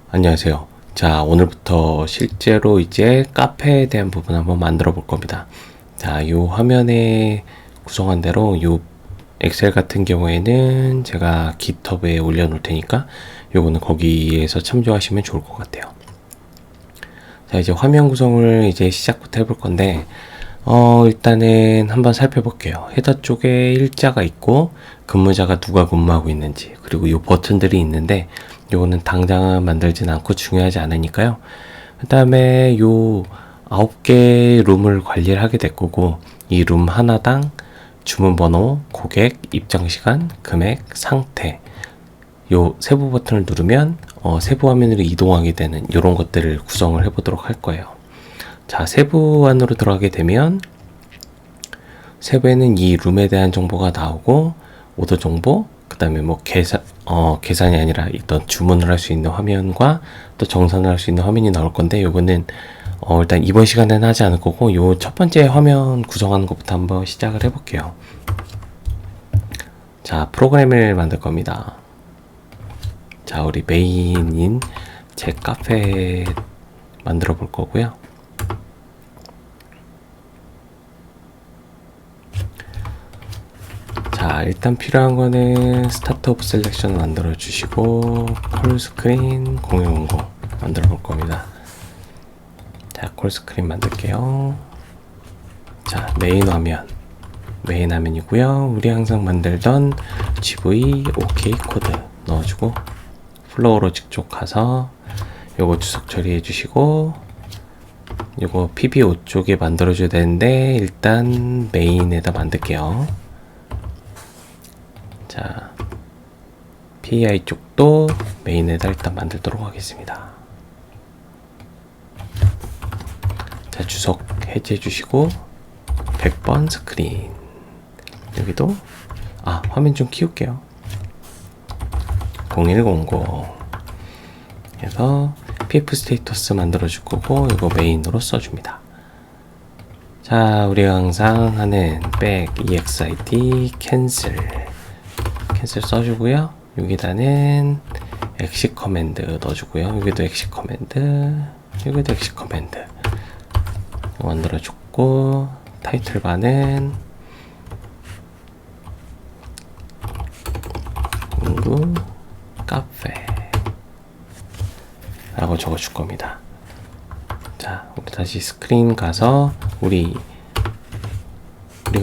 안녕하세요. 자, 오늘부터 실제로 이제 카페에 대한 부분 한번 만들어 볼 겁니다. 자, 이 화면에 구성한 대로 이 엑셀 같은 경우에는 제가 깃허브에 올려놓을 테니까 요거는 거기에서 참조하시면 좋을 것 같아요. 자, 이제 화면 구성을 이제 시작부터 해볼 건데, 일단은 한번 살펴볼게요. 헤더 쪽에 일자가 있고, 근무자가 누가 근무하고 있는지, 그리고 이 버튼들이 있는데, 요거는 당장은 만들진 않고 중요하지 않으니까요. 그 다음에 요 9개 룸을 관리를 하게 될 거고, 이 룸 하나당 주문 번호, 고객, 입장 시간, 금액, 상태, 요 세부 버튼을 누르면 세부 화면으로 이동하게 되는 이런 것들을 구성을 해보도록 할 거예요. 자, 세부 안으로 들어가게 되면 세부에는 이 룸에 대한 정보가 나오고 오더 정보, 그 다음에 뭐 계산이 아니라 있던 주문을 할 수 있는 화면과 또 정산을 할 수 있는 화면이 나올 건데 요거는 일단 이번 시간에는 하지 않을 거고 요 첫 번째 화면 구성하는 것부터 한번 시작을 해볼게요. 자, 프로그램을 만들 겁니다. 자, 우리 메인인 제 카페 만들어 볼 거고요. 자, 일단 필요한 거는 스타트 오브 셀렉션 만들어 주시고 콜 스크린 0109 만들어 볼 겁니다. 자, 콜 스크린 만들게요. 자, 메인 화면이고요. 우리 항상 만들던 GV OK 코드 넣어주고 플로우로 직접 가서 요거 주석 처리해 주시고 요거 PB5 쪽에 만들어 줘야 되는데 일단 메인에다 만들게요. 자, PI 쪽도 메인에다 일단 만들도록 하겠습니다. 자, 주석 해제해 주시고 100번 스크린, 여기도 화면 좀 키울게요. 0109 해서 PF 스테이터스 만들어 줄 거고 이거 메인으로 써줍니다. 자, 우리가 항상 하는 back exit 캔슬 써주고요. 여기다는 exit 커맨드 넣어주고요. 여기도 exit 커맨드, 여기도 exit 커맨드 만들어 줬고, 타이틀 바는 공구 카페 라고 적어 줄 겁니다. 자, 우리 다시 스크린 가서 우리가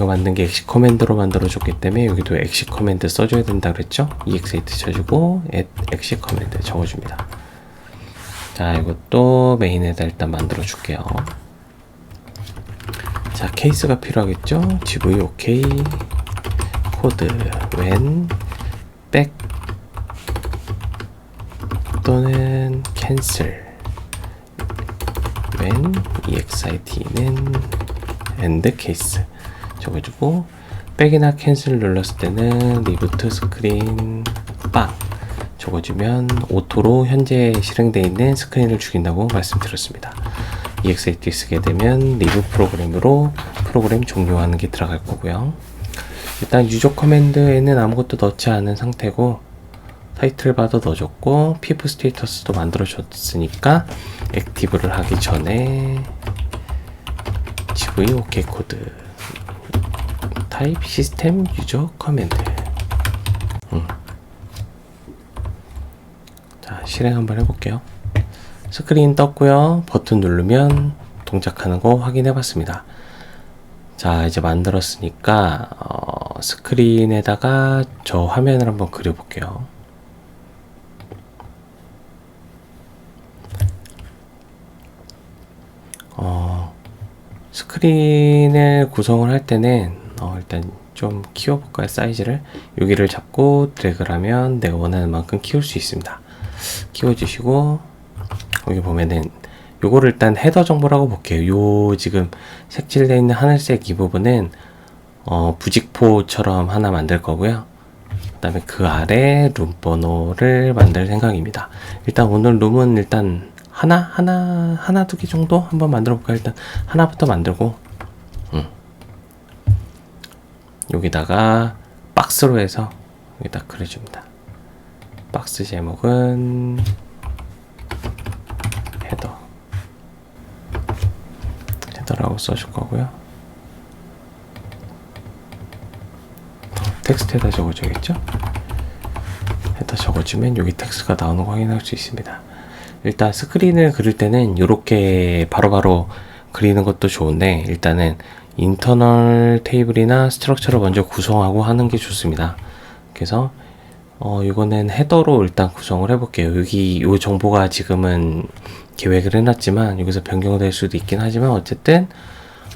만든 게 엑시 커맨드로 만들어 줬기 때문에 여기도 엑시 커맨드 써줘야 된다 그랬죠? exit 쳐주고 엑시 커맨드 적어줍니다. 자, 이것도 메인에다 일단 만들어 줄게요. 자, 케이스가 필요하겠죠? GV OK 코드 when back 또는 cancel when exit는 end case 적어주고, 백이나 캔슬 눌렀을 때는 리부트 스크린 빵 적어주면 오토로 현재 실행되어 있는 스크린을 죽인다고 말씀드렸습니다. exit 쓰게 되면 리브 프로그램으로 프로그램 종료하는 게 들어갈 거고요. 일단 유저 커맨드에는 아무것도 넣지 않은 상태고 타이틀 바도 넣어줬고 PF 스테이터스도 만들어줬으니까 액티브를 하기 전에 GV OK 코드 타입 시스템 유저 커맨드. 자, 실행 한번 해볼게요. 스크린 떴고요. 버튼 누르면 동작하는 거 확인해 봤습니다. 자, 이제 만들었으니까 스크린에다가 저 화면을 한번 그려볼게요. 스크린을 구성을 할 때는 일단 좀 키워볼까요? 사이즈를 여기를 잡고 드래그를 하면 내가 원하는 만큼 키울 수 있습니다. 키워주시고 여기 보면은 요거를 일단 헤더 정보라고 볼게요. 요 지금 색칠되어 있는 하늘색 이 부분은 부직포처럼 하나 만들 거고요. 그 다음에 그 아래 룸 번호를 만들 생각입니다. 일단 오늘 룸은 일단 하나 두 개 정도 한번 만들어 볼까요? 일단 하나부터 만들고 여기다가 박스로 해서 여기다 그려줍니다. 박스 제목은 헤더라고 써줄 거고요. 텍스트에다 적어줘야겠죠? 헤더 적어주면 여기 텍스트가 나오는 거 확인할 수 있습니다. 일단 스크린을 그릴 때는 이렇게 바로바로 그리는 것도 좋은데, 일단은 인터널 테이블이나 스트럭처를 먼저 구성하고 하는 게 좋습니다. 그래서 이거는 헤더로 일단 구성을 해볼게요. 여기 이 정보가 지금은 계획을 해놨지만 여기서 변경될 수도 있긴 하지만, 어쨌든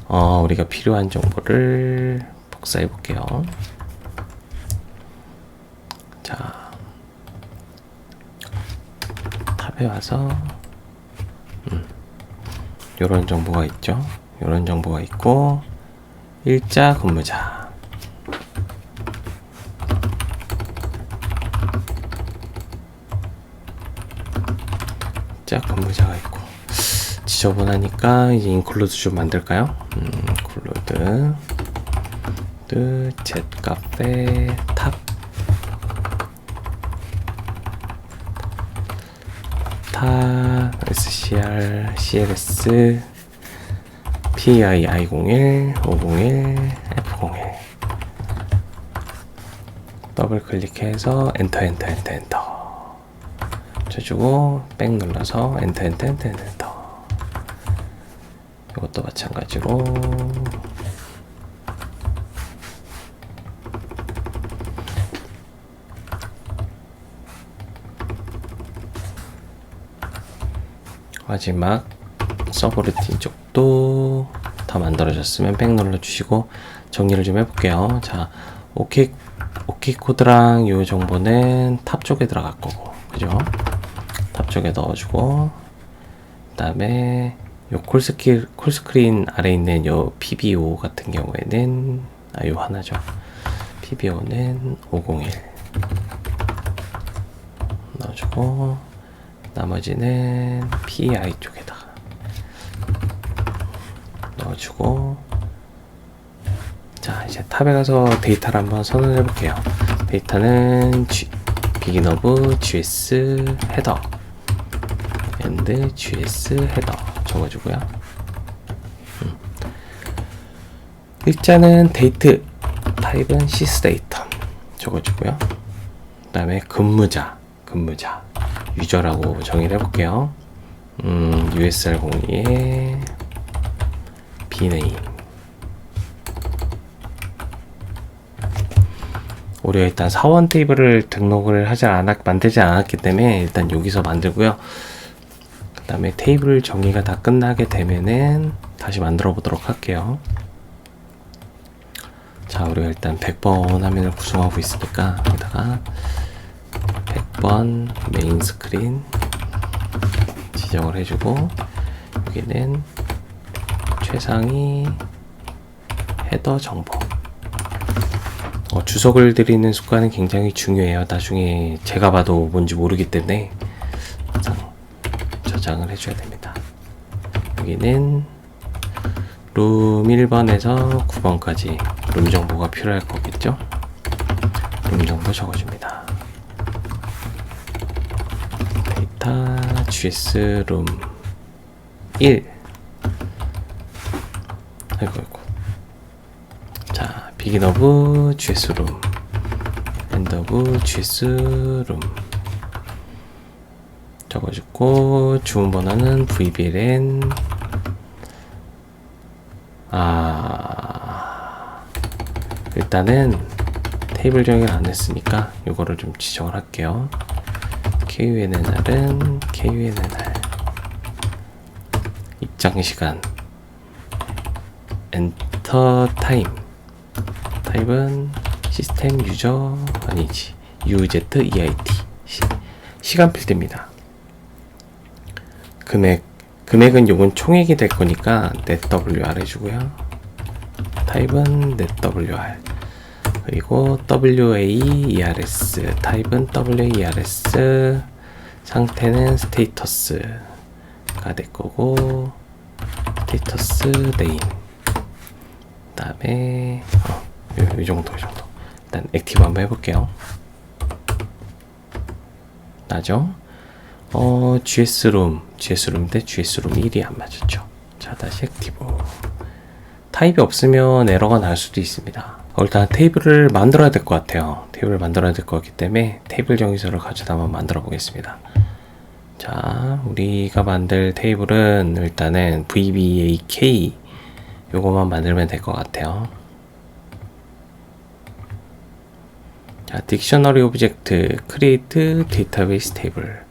우리가 필요한 정보를 복사해 볼게요. 자, 탑에 와서 요런 정보가 있죠. 요런 정보가 있고, 일자 근무자, 일자 근무자가 있고, 지저분하니까 이제 인클루드 좀 만들까요? 인클루드 젯카페 탑 SCR CLS PI I01 501 F01 더블 클릭해서 엔터 쳐주고 백 눌러서 엔터 이것도 마찬가지로 마지막 서브루틴 쪽도 다 만들어졌으면 백 눌러주시고 정리를 좀 해볼게요. 자, 오케이 코드랑 요 정보는 탑 쪽에 들어갈 거고, 그죠? 탑 쪽에 넣어주고, 그 다음에 요 콜스크린 아래 있는 요 PBO 같은 경우에는 요 하나죠. PBO는 501 넣어주고, 나머지는 PI 쪽에다가 넣어주고, 자, 이제 탑에 가서 데이터를 한번 선언해 볼게요. 데이터는 begin of GS 헤더 and GS 헤더 적어주고요. 일자는 데이트, 타입은 sysdata 적어주고요. 그 다음에 근무자 유저라고 정의를 해볼게요. USR02에 bname. 우리가 일단 사원 테이블을 등록을 만들지 않았기 때문에 일단 여기서 만들고요. 그 다음에 테이블 정의가 다 끝나게 되면은 다시 만들어 보도록 할게요. 자, 우리가 일단 100번 화면을 구성하고 있으니까 여기다가 100번 메인 스크린 지정을 해주고, 여기는 최상위 헤더 정보. 주석을 드리는 습관은 굉장히 중요해요. 나중에 제가 봐도 뭔지 모르기 때문에 항상 저장을 해줘야 됩니다. 여기는 룸 1번에서 9번까지 룸 정보가 필요할 거겠죠? 룸 정보 적어줍니다. 데이터 GS 룸 1. 아이고. 자, begin of GS 룸, end of GS 룸 적어주고, 주문 번호는 VBLN. 일단은 테이블 정의를 안 했으니까 이거를 좀 지정을 할게요. KUNNR은 KUNNR, 입장 시간, 엔터 타임, 타입은 시스템 유저 아니지 UZEIT, 시간 필드입니다. 금액은 요건 총액이 될 거니까 netWR 해주고요. 타입은 netWR, 그리고 WAERS, 타입은 WAERS, 상태는 스테이터스가 될 거고, 스테이터스 네임, 그 다음에 이 정도. 일단 액티브 한번 해볼게요. 나죠? GS룸인데 GS룸 1이 안 맞았죠. 자, 다시 액티브. 타입이 없으면 에러가 날 수도 있습니다. 일단 테이블을 만들어야 될 것 같아요. 테이블을 만들어야 될 것 같기 때문에 테이블 정의서를 가져다 한번 만들어 보겠습니다. 자, 우리가 만들 테이블은 일단은 VBAK 요거만 만들면 될 것 같아요. 자, 딕셔너리 오브젝트 크리에이트 데이터베이스 테이블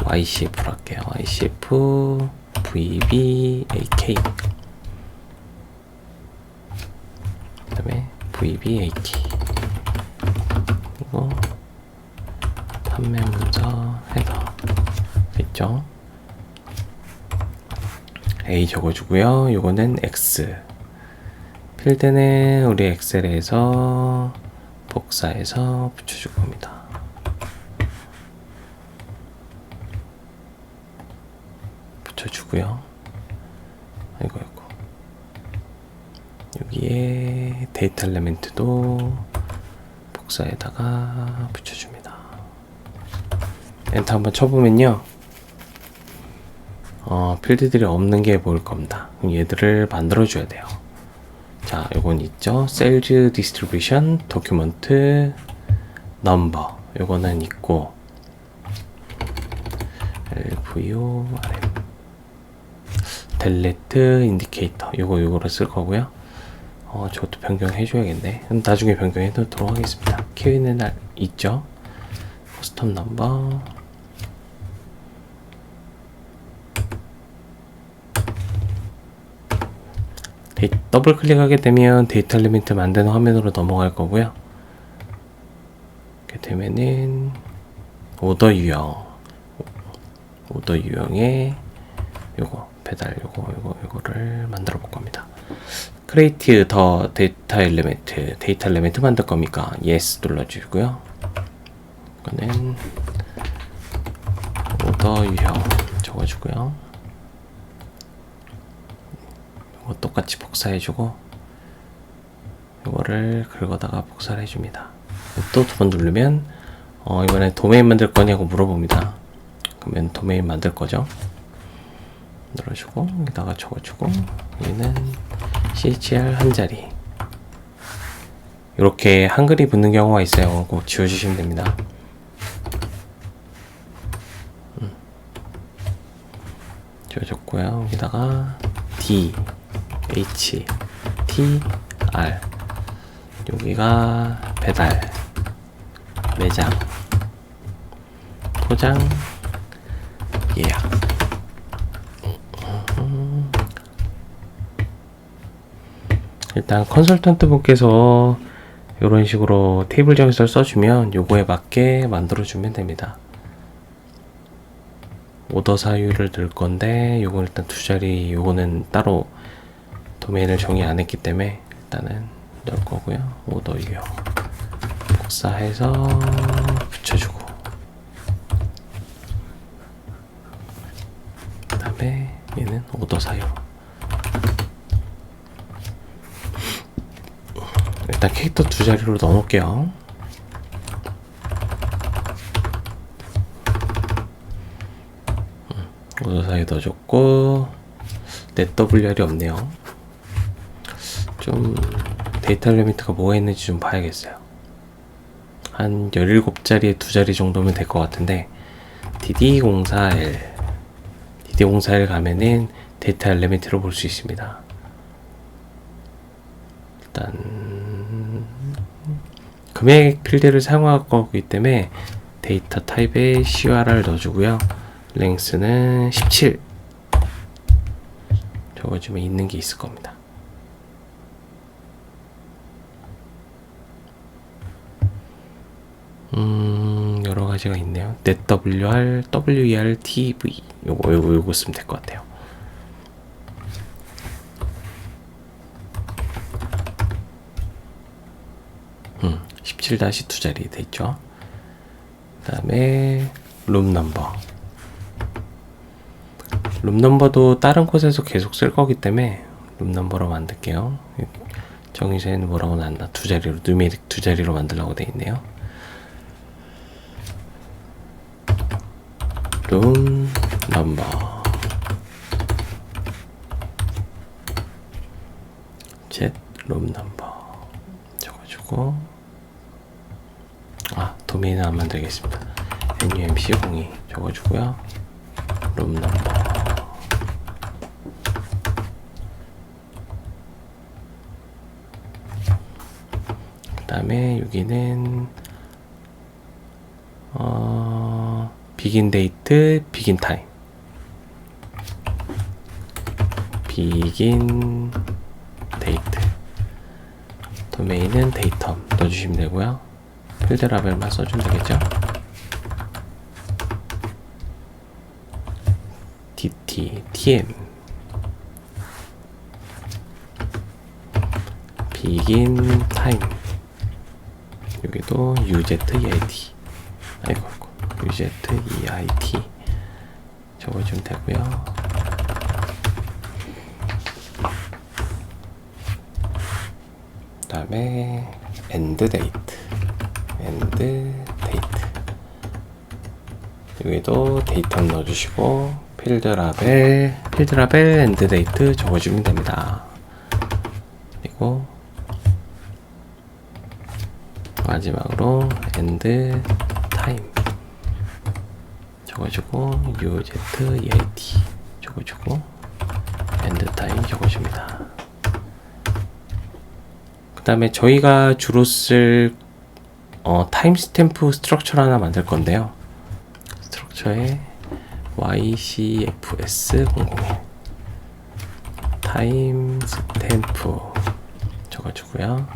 YCF로 할게요. YCF VBAK 그 다음에 VBAK 그리고 판매 문서 헤더 있죠. A 적어주고요. 요거는 X 필드는 우리 엑셀에서 복사해서 붙여줄 겁니다. 붙여주고요. 아이고 여기에 데이터 엘리멘트도 복사에다가 붙여줍니다. 엔터 한번 쳐보면요, 필드들이 없는 게 보일 겁니다. 그럼 얘들을 만들어줘야 돼요. 자, 요건 있죠. Sales Distribution, Document, Number. 요거는 있고, LVORM, Delete Indicator. 요거를 쓸 거고요. 저것도 변경해줘야겠네. 그럼 나중에 변경해 놓도록 하겠습니다. 키위는 있죠. 커스텀 넘버. 더블 클릭하게 되면 데이터 엘리멘트 만드는 화면으로 넘어갈 거고요. 이렇게 되면은 오더 유형에 요거 배달 요거를 만들어 볼 겁니다. 크리에이트 더 데이터 엘리멘트 만들 겁니까? Yes 눌러주고요. 이거는 오더 유형 적어주고요. 이거 똑같이 복사해주고 이거를 긁어다가 복사를 해줍니다. 또 두 번 누르면 이번에 도메인 만들 거냐고 물어봅니다. 그러면 도메인 만들 거죠. 눌러주고 여기다가 적어주고 여기는 CHR 한 자리. 이렇게 한글이 붙는 경우가 있어요. 꼭 지워주시면 됩니다. 지워줬고요. 여기다가 D, H, T, R. 여기가 배달, 매장, 포장, 예약. 일단 컨설턴트 분께서 이런 식으로 테이블 정의서를 써주면 요거에 맞게 만들어주면 됩니다. 오더 사유를 넣을 건데 요건 일단 두 자리, 요거는 따로 도메인을 정의 안 했기 때문에 일단은 넣을 거고요. 오더 유형 복사해서 붙여주고 그 다음에 얘는 오더 사유. 일단 캐릭터 두 자리로 넣어놓을게요. 오더 사유 넣어줬고 NetWR이 없네요. 좀 데이터 엘리멘트가 뭐가 있는지 좀 봐야겠어요. 한 17자리에 두 자리 정도면 될 것 같은데 DD04L 가면은 데이터 엘리멘트로 볼 수 있습니다. 일단 금액 필드를 사용할 거기 때문에 데이터 타입에 CUR을 넣어주고요. 랭스는 17 적어주면 있는 게 있을 겁니다. 여러 가지가 있네요. NetWR, WER, TV 요거 쓰면 될 것 같아요. 17다시 두 자리 돼 있죠. 그 다음에 룸 넘버도 다른 곳에서 계속 쓸 거기 때문에 룸 넘버로 만들게요. 정의서에는 뭐라고 나왔나? 두 자리로, 누메릭 두 자리로 만들라고 돼 있네요. 룸 넘버 룸 넘버 적어주고, 도메인 하나 만들겠습니다. numc02 적어주고요. 룸 넘버, 그 다음에 여기는 비긴 데이트, 비긴 타임, 비긴 데이트, 도메인은 데이텀 넣어주시면 되고요. 필드 라벨만 써주면 되겠죠. dt, tm, 비긴 타임, 여기도 uzeit, uzeit 적어주면 되고요. 그 다음에 end date, 여기도 데이터 넣어주시고, 필드 라벨 end date 적어주면 됩니다. 그리고 마지막으로 end time 적어주고, uzeat 적어주고, end time 적어줍니다. 그 다음에 저희가 주로 쓸 타임스탬프 스트럭처를 하나 만들 건데요. 스트럭처에 ycfs001 타임스탬프 적어주고요.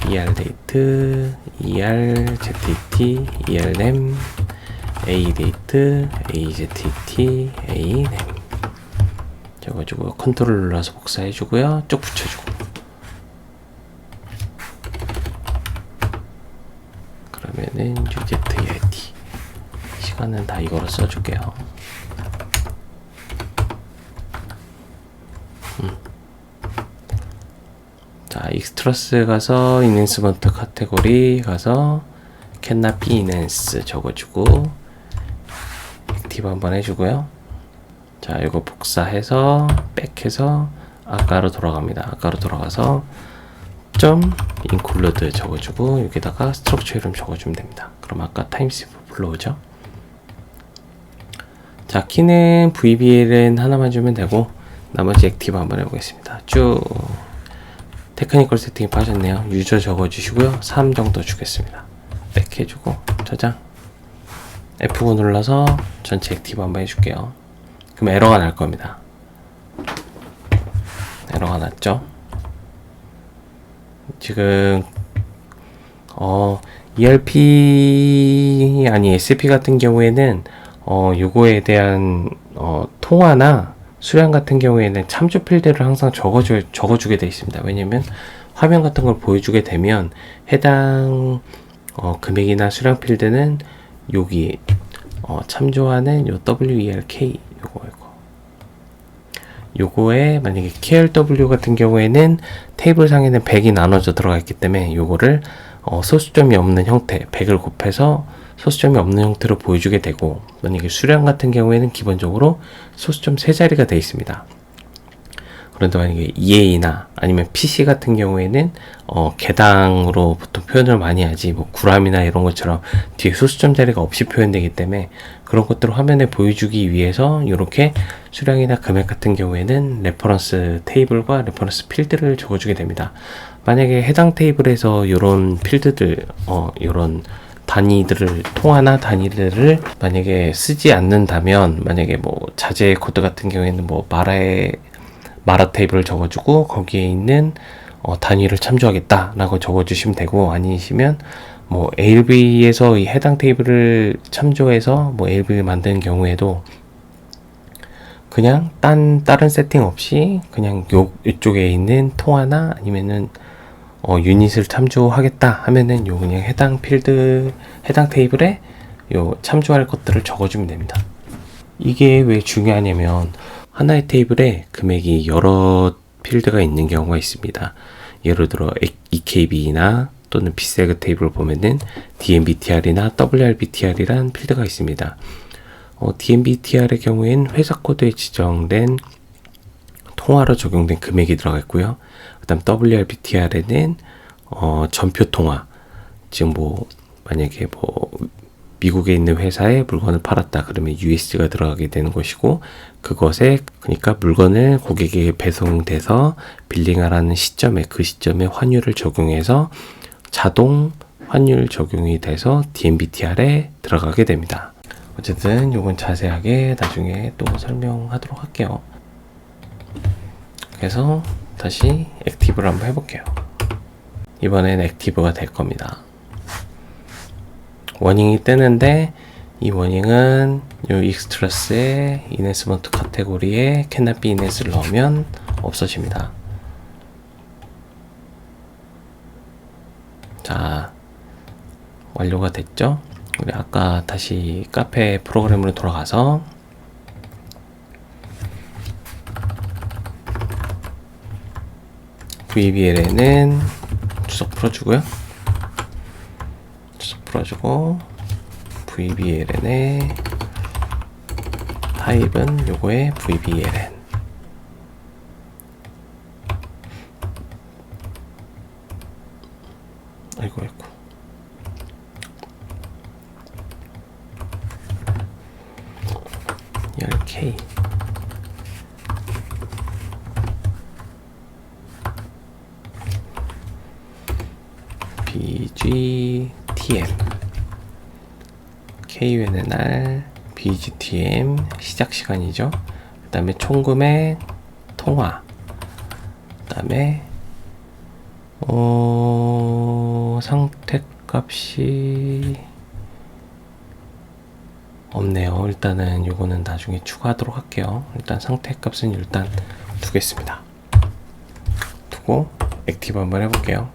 ERDate, ERZT, ERNAME, ADate, AZT, ANAME 적어주고, 컨트롤 눌러서 복사해주고요. 쭉 붙여주고, 그러면은 uzeit, 시간은 다 이거로 써줄게요. 자, 익스트러스 가서 인핸스먼트 카테고리 가서 cannot be enhanced 적어주고, 액티브 한번 해주고요. 자, 이거 복사해서 백해서 아까로 돌아갑니다. 아까로 돌아가서 점 include 적어주고, 여기다가 스트럭처 이름 적어주면 됩니다. 그럼 아까 타임스탬프 불러오죠. 자, 키는 VBLN 하나만 주면 되고, 나머지 액티브 한번 해보겠습니다. 쭉 테크니컬 세팅이 빠졌네요. 유저 적어주시고요. 3 정도 주겠습니다. 백 해주고 저장, F9 눌러서 전체 액티브 한번 해줄게요. 그럼 에러가 날 겁니다. 에러가 났죠. 지금 ERP 아니 SAP 같은 경우에는 요거에 대한 통화나 수량 같은 경우에는 참조 필드를 항상 적어주게 되어 있습니다. 왜냐면 화면 같은 걸 보여주게 되면 해당 금액이나 수량 필드는 여기 참조하는 요 WERK 요거에 만약에 KLW 같은 경우에는 테이블 상에는 100이 나눠져 들어가 있기 때문에 요거를 소수점이 없는 형태 100을 곱해서 소수점이 없는 형태로 보여주게 되고, 만약에 수량 같은 경우에는 기본적으로 소수점 3자리가 되어 있습니다. 그런데 만약에 EA나 아니면 PC 같은 경우에는 개당으로 보통 표현을 많이 하지, 뭐 구람이나 이런 것처럼 뒤에 소수점 자리가 없이 표현되기 때문에 그런 것들을 화면에 보여주기 위해서 이렇게 수량이나 금액 같은 경우에는 레퍼런스 테이블과 레퍼런스 필드를 적어주게 됩니다. 만약에 해당 테이블에서 이런 필드들, 이런 단위들을, 통화나 단위들을 만약에 쓰지 않는다면, 만약에 뭐 자재 코드 같은 경우에는 뭐 마라 테이블을 적어주고 거기에 있는 단위를 참조하겠다 라고 적어주시면 되고, 아니시면 뭐 ALV에서 이 해당 테이블을 참조해서 뭐 ALV를 만드는 경우에도 그냥 다른 세팅 없이 그냥 이쪽에 있는 통화나 아니면은 유닛을 참조하겠다 하면은 요 그냥 해당 필드, 해당 테이블에 요 참조할 것들을 적어주면 됩니다. 이게 왜 중요하냐면 하나의 테이블에 금액이 여러 필드가 있는 경우가 있습니다. 예를 들어 EKB나 또는 비세그 테이블을 보면은 DMBTR이나 WRBTR이란 필드가 있습니다. DMBTR의 경우에는 회사 코드에 지정된 통화로 적용된 금액이 들어가 있고요. 그 다음 WRBTR에는 전표 통화, 지금 뭐 만약에 뭐 미국에 있는 회사에 물건을 팔았다 그러면 USD가 들어가게 되는 것이고, 그것에 그러니까 물건을 고객에게 배송돼서 빌링하라는 시점에 그 시점에 환율을 적용해서 자동 환율 적용이 돼서 DMBTR에 들어가게 됩니다. 어쨌든 이건 자세하게 나중에 또 설명하도록 할게요. 그래서 다시 액티브를 한번 해볼게요. 이번엔 액티브가 될 겁니다. 워닝이 뜨는데 이 워닝은 이 익스트라스의 인핸스먼트 카테고리에 cannot be enhance를 넣으면 없어집니다. 자, 완료가 됐죠? 우리 아까 다시 카페 프로그램으로 돌아가서 VBL에는 주석 풀어주고요. 주석 풀어주고 VBLN의 타입은 요거의 VBLN. 아이고. K BGTM KUNNR BGTM 시작 시간이죠. 그 다음에 총금액 통화, 그 다음에 상태값이 없네요. 일단은 요거는 나중에 추가하도록 할게요. 일단 상태값은 일단 두겠습니다. 두고 액티브 한번 해볼게요.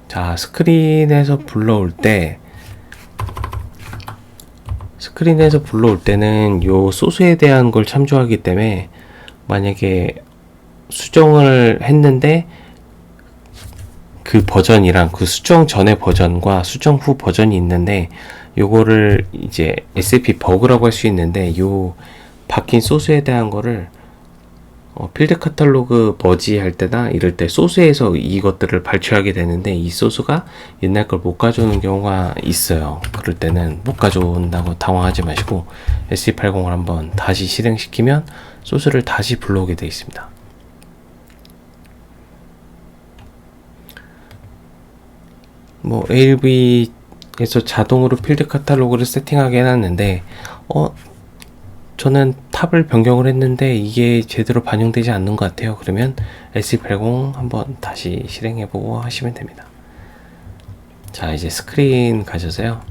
자, 스크린에서 불러올 때는 요 소스에 대한 걸 참조하기 때문에 만약에 수정을 했는데 그 버전이랑 그 수정 전의 버전과 수정 후 버전이 있는데, 요거를 이제 SAP 버그라고 할 수 있는데, 요 바뀐 소스에 대한 거를 필드 카탈로그 머지 할 때나 이럴 때 소스에서 이것들을 발췌하게 되는데, 이 소스가 옛날 걸 못 가져오는 경우가 있어요. 그럴 때는 못 가져온다고 당황하지 마시고 SE80을 한번 다시 실행시키면 소스를 다시 불러오게 되어 있습니다. 뭐 ALV에서 자동으로 필드 카탈로그를 세팅하게 해놨는데 저는 탑을 변경을 했는데 이게 제대로 반영되지 않는 것 같아요. 그러면 SE80 한번 다시 실행해보고 하시면 됩니다. 자, 이제 스크린 가셔서요,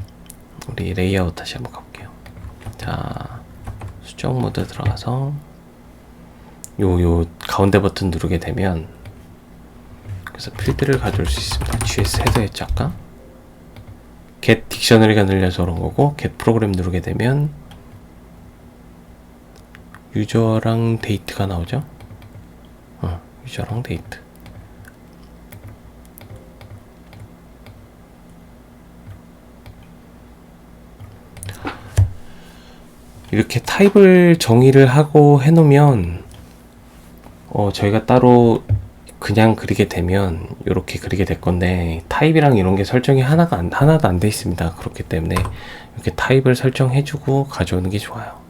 우리 레이아웃 다시 한번 가볼게요. 자, 수정 모드 들어가서 요 가운데 버튼 누르게 되면, 그래서 필드를 가져올 수 있습니다. GS 헤더 했죠 아까? get 딕셔너리가 늘려서 그런 거고, get 프로그램 누르게 되면 유저랑 데이트가 나오죠. 유저랑 데이트. 이렇게 타입을 정의를 하고 해놓으면 저희가 따로 그냥 그리게 되면 이렇게 그리게 될 건데, 타입이랑 이런 게 설정이 하나도 안 돼 있습니다. 그렇기 때문에 이렇게 타입을 설정해주고 가져오는 게 좋아요.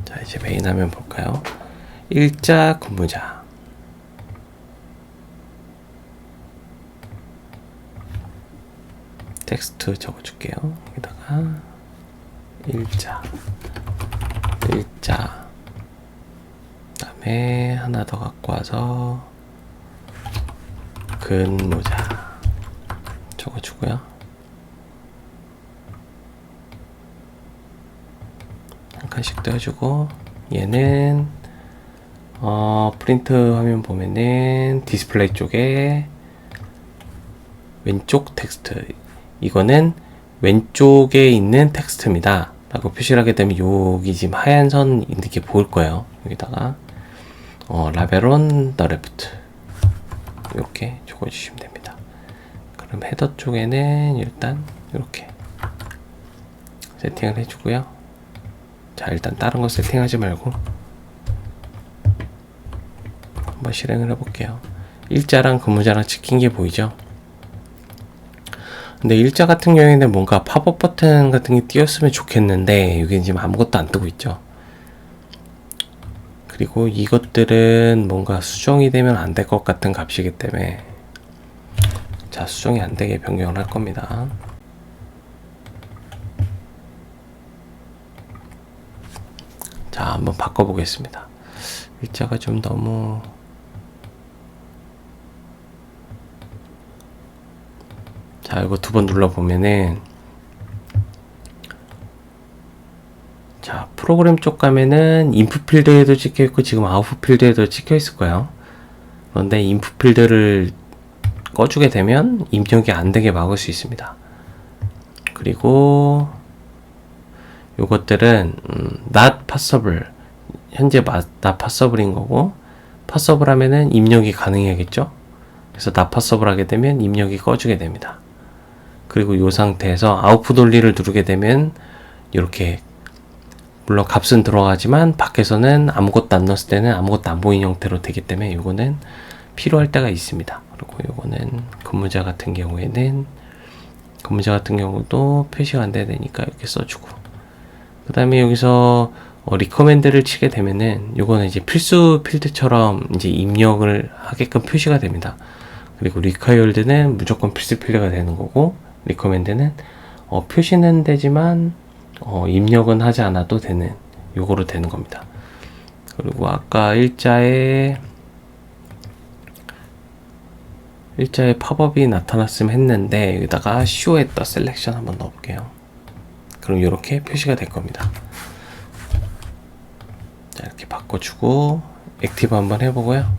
자, 이제 메인 화면 볼까요? 일자 근무자. 텍스트 적어줄게요. 여기다가 일자. 그다음에 하나 더 갖고 와서 근무자 적어주고요. 한 칸씩 떼어주고, 얘는 프린트 화면 보면은 디스플레이 쪽에 왼쪽 텍스트, 이거는 왼쪽에 있는 텍스트입니다 라고 표시를 하게 되면 여기 지금 하얀 선 이렇게 보일 거예요. 여기다가 라벨 on the left 이렇게 적어주시면 됩니다. 그럼 헤더 쪽에는 일단 이렇게 세팅을 해주고요. 자, 일단 다른 거 세팅하지 말고 한번 실행을 해볼게요. 일자랑 근무자랑 찍힌 게 보이죠? 근데 일자 같은 경우에는 뭔가 팝업 버튼 같은 게 띄었으면 좋겠는데 여기 지금 아무것도 안 뜨고 있죠. 그리고 이것들은 뭔가 수정이 되면 안 될 것 같은 값이기 때문에 자, 수정이 안 되게 변경을 할 겁니다. 자, 한번 바꿔보겠습니다. 일자가 좀 너무 자, 이거 두 번 눌러보면은 자, 프로그램 쪽 가면은 인풋 필드에도 찍혀 있고 지금 아웃풋 필드에도 찍혀 있을 거예요. 그런데 인풋 필드를 꺼주게 되면 입력이 안 되게 막을 수 있습니다. 그리고 요것들은 not passable 현재 not passable인 거고 passable 하면은 입력이 가능해야겠죠. 그래서 not passable 하게 되면 입력이 꺼주게 됩니다. 그리고 이 상태에서 아웃풋 올리를 누르게 되면 이렇게 물론 값은 들어가지만 밖에서는 아무것도 안 넣었을 때는 아무것도 안 보이는 형태로 되기 때문에 이거는 필요할 때가 있습니다. 그리고 이거는 근무자 같은 경우도 표시가 안 돼야 되니까 이렇게 써주고, 그 다음에 여기서 리커멘드를 치게 되면은 요거는 이제 필수 필드처럼 이제 입력을 하게끔 표시가 됩니다. 그리고 required는 무조건 필수 필드가 되는 거고, 리커멘드는 표시는 되지만 입력은 하지 않아도 되는 요거로 되는 겁니다. 그리고 아까 일자에 팝업이 나타났으면 했는데 여기다가 show했다 셀렉션 한번 넣어볼게요. 그럼 이렇게 표시가 될 겁니다. 자, 이렇게 바꿔주고 액티브 한번 해보고요.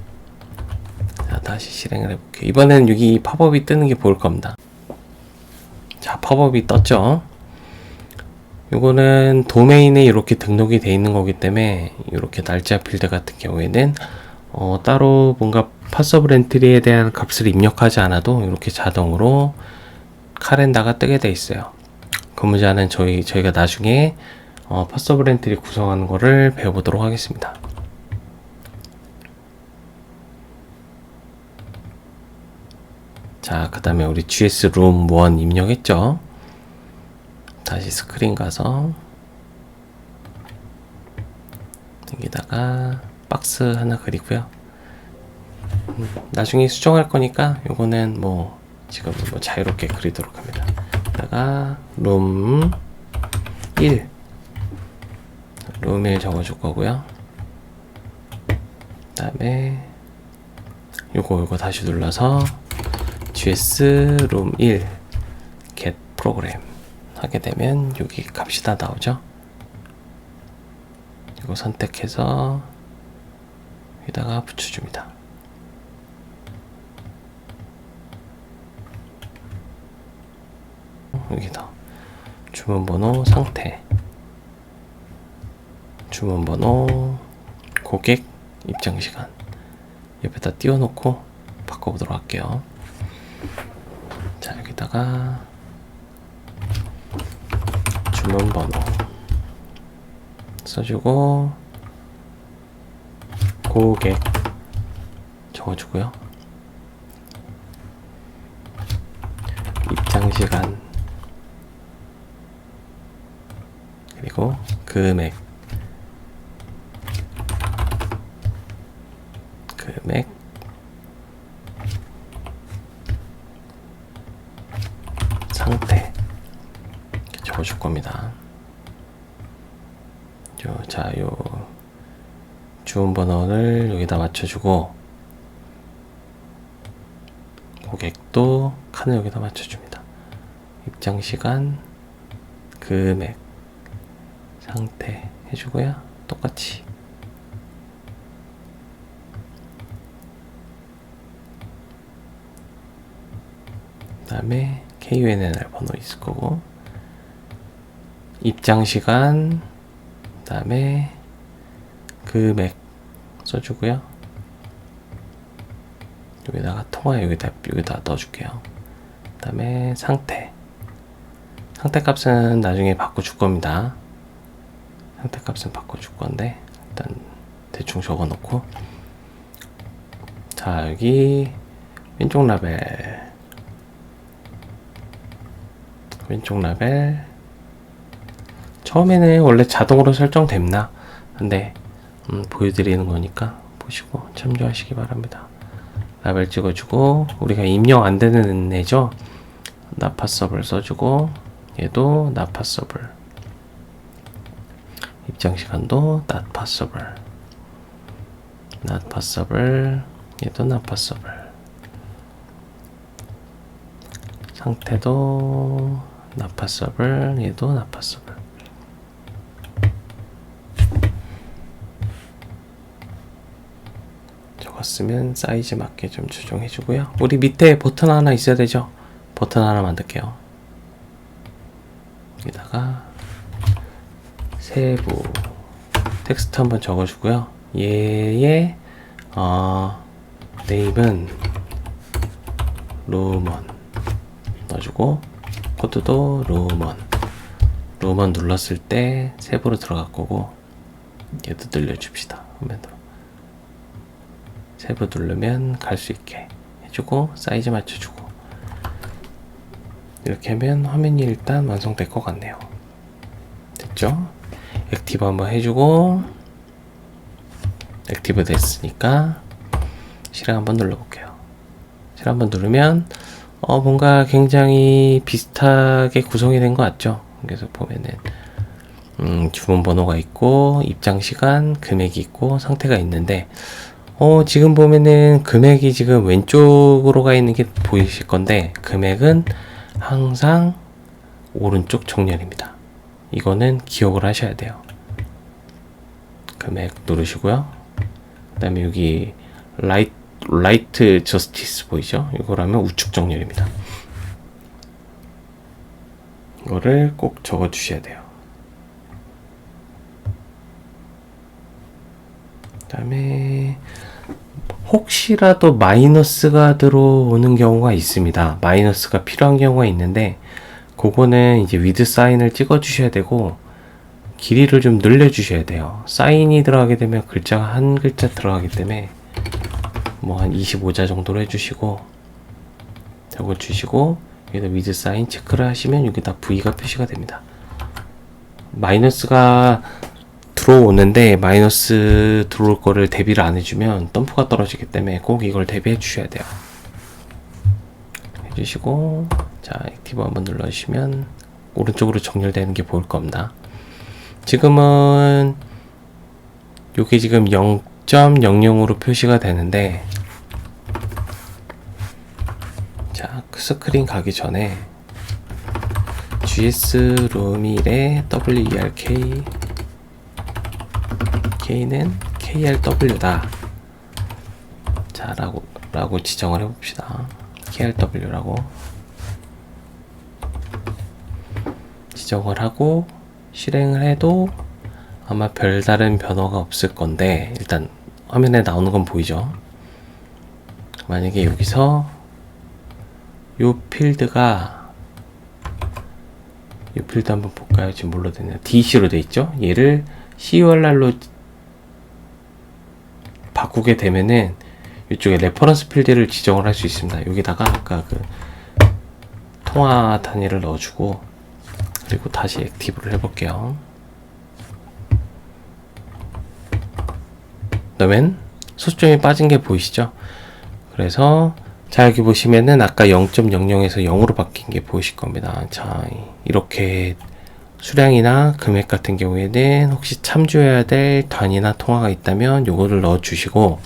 자, 다시 실행을 해볼게요. 이번에는 여기 팝업이 뜨는 게 보일 겁니다. 자, 팝업이 떴죠. 요거는 도메인에 이렇게 등록이 돼 있는 거기 때문에 이렇게 날짜 필드 같은 경우에는 따로 뭔가 파서블 엔트리에 대한 값을 입력하지 않아도 이렇게 자동으로 카렌다가 뜨게 돼 있어요. 근무자는 저희가 나중에 파서블 엔트리 구성하는 거를 배워보도록 하겠습니다. 자, 그 다음에 우리 GS 룸 1 입력했죠. 다시 스크린 가서 여기다가 박스 하나 그리고요. 나중에 수정할 거니까 요거는 뭐 지금 뭐 자유롭게 그리도록 합니다. 여기다가 룸 1 적어줄 거고요. 그 다음에 요거 다시 눌러서 GS 룸 1 get program 하게 되면 여기 값이 다 나오죠. 이거 선택해서 여기다가 붙여줍니다. 여기다 주문번호 상태, 주문번호 고객 입장시간 옆에다 띄워놓고 바꿔보도록 할게요. 자, 여기다가 주문번호 써주고 고객 적어주고요. 입장시간 그리고 금액 상태 이렇게 적어줄 겁니다. 요 주문번호를 여기다 맞춰주고 고객도 칸을 여기다 맞춰줍니다. 입장시간, 금액, 상태 해주고요. 똑같이 그 다음에 KUNNR 번호 있을 거고 입장시간 그 다음에 금액 써주고요. 여기다가 통화 여기다 넣어줄게요. 그 다음에 상태 상태값은 나중에 바꿔줄 겁니다. 상태값은 바꿔줄 건데 일단 대충 적어 놓고, 자 여기 왼쪽 라벨 처음에는 원래 자동으로 설정됩나? 근데 보여드리는 거니까 보시고 참조하시기 바랍니다. 라벨 찍어주고, 우리가 입력 안 되는 애죠? 나파서블 써주고, 얘도 나파서블, 입장 시간도 나파서블, 얘도 나파서블, 상태도 나파서블, 얘도 나파서블. 적었으면 사이즈 맞게 좀 조정해 주고요. 우리 밑에 버튼 하나 있어야 되죠? 버튼 하나 만들게요. 여기다가 세부 텍스트 한번 적어주고요. 얘의 네임은 루먼 넣어주고, 코드도 루먼 눌렀을 때 세부로 들어갈 거고, 얘도 늘려줍시다. 화면으로 세부 누르면 갈 수 있게 해주고, 사이즈 맞춰주고, 이렇게 하면 화면이 일단 완성될 것 같네요. 됐죠? 액티브 한번 해주고, 액티브 됐으니까 실행 한번 눌러볼게요. 실행 한번 누르면 뭔가 굉장히 비슷하게 구성이 된 것 같죠? 그래서 보면은 주문번호가 있고, 입장시간, 금액이 있고, 상태가 있는데, 지금 보면은 금액이 지금 왼쪽으로 가 있는 게 보이실 건데, 금액은 항상 오른쪽 정렬입니다. 이거는 기억을 하셔야 돼요. 금액 누르시고요. 그 다음에 여기 라이트 저스티스 보이죠? 이거라면 우측 정렬입니다. 이거를 꼭 적어 주셔야 돼요. 그 다음에 혹시라도 마이너스가 들어오는 경우가 있습니다. 마이너스가 필요한 경우가 있는데, 그거는 이제 위드 사인을 찍어 주셔야 되고, 길이를 좀 늘려 주셔야 돼요. 사인이 들어가게 되면 글자가 한 글자 들어가기 때문에 뭐 한 25자 정도로 해주시고, 적어주시고, 여기다 위드 사인 체크를 하시면 여기다 V가 표시가 됩니다. 마이너스가 들어오는데, 마이너스 들어올 거를 대비를 안 해주면 덤프가 떨어지기 때문에 꼭 이걸 대비해 주셔야 돼요. 해주시고, 자 액티브 한번 눌러주시면 오른쪽으로 정렬되는 게 보일 겁니다. 지금은 요게 지금 0.00으로 표시가 되는데, 자 스크린 가기 전에 gs 룸1에 werk k는 krw다 자 라고 지정을 해봅시다. krw라고 지정을 하고 실행을 해도 아마 별다른 변화가 없을 건데, 일단 화면에 나오는 건 보이죠? 만약에 여기서 요 필드 한번 볼까요? 지금 뭘로 되냐? DC로 돼 있죠? 얘를 CURR로 바꾸게 되면은 이쪽에 레퍼런스 필드를 지정을 할 수 있습니다. 여기다가 아까 그 통화 단위를 넣어주고, 그리고 다시 액티브를 해볼게요. 그러면 소수점이 빠진 게 보이시죠? 그래서 자 여기 보시면은 아까 0.00에서 0으로 바뀐 게 보이실 겁니다. 자 이렇게 수량이나 금액 같은 경우에는 혹시 참조해야 될 단위나 통화가 있다면 요거를 넣어 주시고,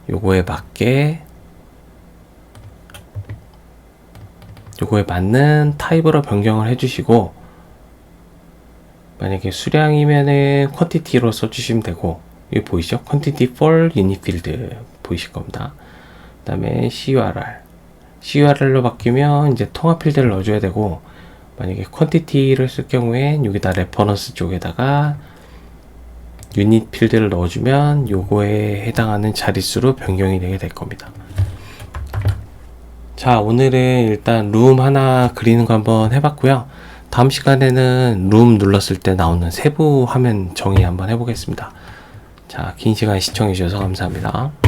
요거에 맞는 타입으로 변경을 해주시고, 만약에 수량이면은 quantity로 써주시면 되고, 여기 보이죠? quantity for unit field 보이실 겁니다. 그 다음에 CURR로 바뀌면 이제 통화 필드를 넣어줘야 되고, 만약에 quantity를 쓸 경우엔 여기다 레퍼런스 쪽에다가 유닛 필드를 넣어주면 요거에 해당하는 자릿수로 변경이 되게 될 겁니다. 자, 오늘은 일단 룸 하나 그리는 거 한번 해봤고요. 다음 시간에는 룸 눌렀을 때 나오는 세부 화면 정의 한번 해보겠습니다. 자, 긴 시간 시청해주셔서 감사합니다.